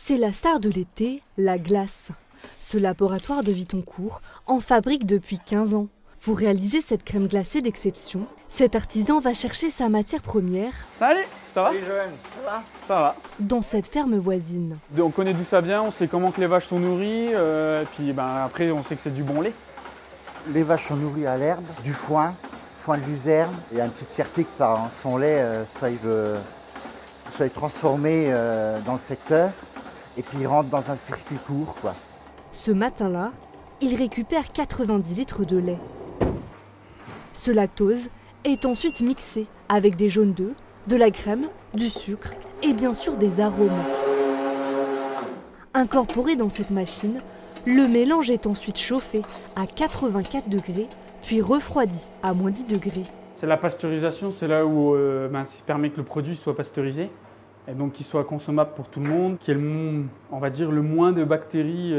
C'est la star de l'été, la glace. Ce laboratoire de Vitoncourt en fabrique depuis 15 ans. Pour réaliser cette crème glacée d'exception, cet artisan va chercher sa matière première. Salut, ça va? Salut Joël, ça va? Ça va. Dans cette ferme voisine. On connaît d'où ça vient, on sait comment que les vaches sont nourries, et puis après on sait que c'est du bon lait. Les vaches sont nourries à l'herbe, du foin de luzerne, et un petit circuit que son lait soit transformé dans le secteur, et puis il rentre dans un circuit court, quoi. Ce matin-là, il récupère 90 litres de lait. Ce lactose est ensuite mixé avec des jaunes d'œufs, de la crème, du sucre et bien sûr des arômes. Incorporé dans cette machine, le mélange est ensuite chauffé à 84 degrés, puis refroidi à moins 10 degrés. C'est la pasteurisation, c'est là où ça permet que le produit soit pasteurisé et donc qu'il soit consommable pour tout le monde, qu'il y ait le moins de bactéries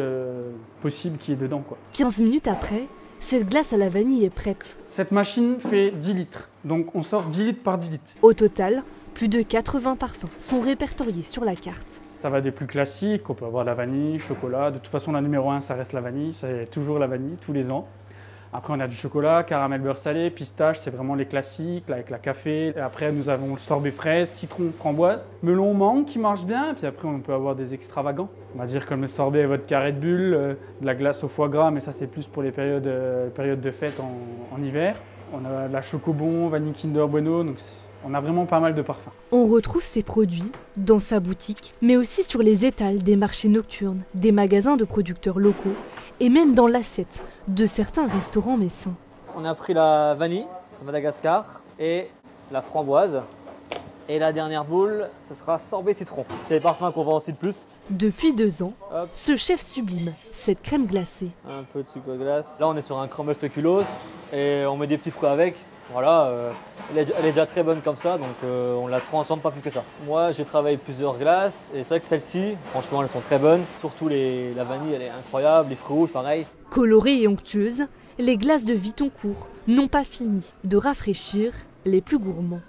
possible qui est dedans, quoi. 15 minutes après, cette glace à la vanille est prête. Cette machine fait 10 litres, donc on sort 10 litres par 10 litres. Au total, plus de 80 parfums sont répertoriés sur la carte. Ça va des plus classiques, on peut avoir la vanille, chocolat. De toute façon, la numéro 1, ça reste la vanille, c'est toujours la vanille, tous les ans. Après, on a du chocolat, caramel beurre salé, pistache, c'est vraiment les classiques, là, avec la café. Et après, nous avons le sorbet fraise, citron, framboise, melon, mangue qui marche bien. Et puis après, on peut avoir des extravagants. On va dire comme le sorbet et votre carré de bulle, de la glace au foie gras, mais ça, c'est plus pour les périodes de fête en hiver. On a la chocobon, vanille Kinder Bueno, donc on a vraiment pas mal de parfums. On retrouve ces produits dans sa boutique, mais aussi sur les étals des marchés nocturnes, des magasins de producteurs locaux et même dans l'assiette de certains restaurants messins. On a pris la vanille de Madagascar et la framboise. Et la dernière boule, ce sera sorbet citron. C'est les parfums qu'on vend aussi le plus. Depuis 2 ans, Hop. ce chef sublime cette crème glacée. Un peu de sucre glace. Là, on est sur un crumble spéculoos et on met des petits fruits avec. Voilà, elle est déjà très bonne comme ça, donc on la transforme pas plus que ça. Moi, j'ai travaillé plusieurs glaces et c'est vrai que celles-ci, franchement, elles sont très bonnes. Surtout la vanille, elle est incroyable, les fruits rouges, pareil. Colorées et onctueuses, les glaces de Vitoncourt n'ont pas fini de rafraîchir les plus gourmands.